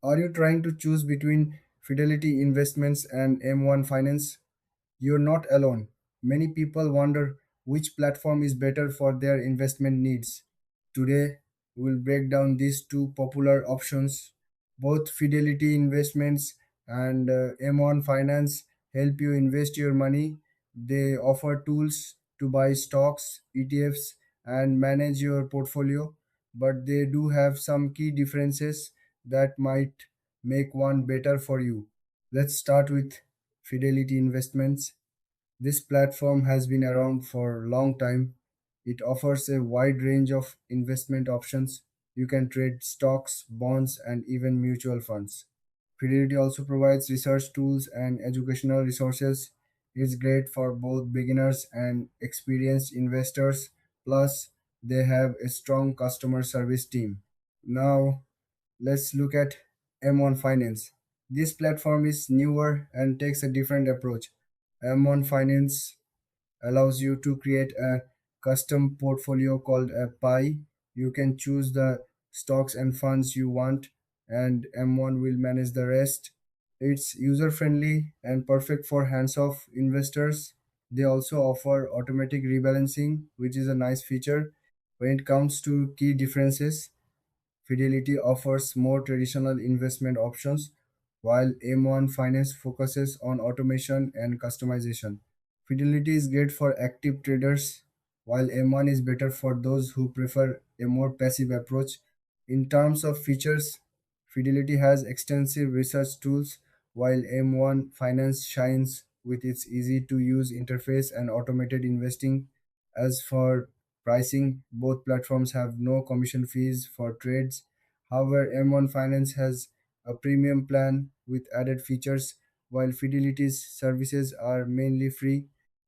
Are you trying to choose between Fidelity Investments and M1 Finance? You're not alone. Many people wonder which platform is better for their investment needs. Today, we'll break down these two popular options. Both Fidelity Investments and M1 Finance help you invest your money. They offer tools to buy stocks, ETFs, and manage your portfolio, but they do have some key differences that might make one better for you. Let's start with Fidelity Investments. This platform has been around for a long time. It offers a wide range of investment options. You can trade stocks, bonds, and even mutual funds. Fidelity also provides research tools and educational resources. It's great for both beginners and experienced investors. Plus, they have a strong customer service team. Now, let's look at M1 Finance. This platform is newer and takes a different approach. M1 Finance allows you to create a custom portfolio called a pie. You can choose the stocks and funds you want, and M1 will manage the rest. It's user friendly and perfect for hands off investors. They also offer automatic rebalancing, which is a nice feature. When it comes to key differences, Fidelity offers more traditional investment options, while M1 Finance focuses on automation and customization. Fidelity is great for active traders, while M1 is better for those who prefer a more passive approach. In terms of features, Fidelity has extensive research tools, while M1 Finance shines with its easy to use interface and automated investing. As for pricing, both platforms have no commission fees for trades. However, M1 Finance has a premium plan with added features, while Fidelity's services are mainly free.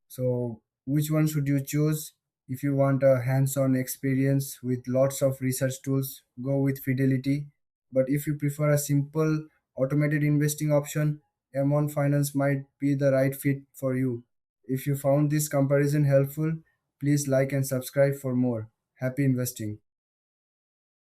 So, which one should you choose? If you want a hands on experience with lots of research tools, go with Fidelity. But if you prefer a simple automated investing option, M1 Finance might be the right fit for you. If you found this comparison helpful, please like and subscribe for more. Happy investing.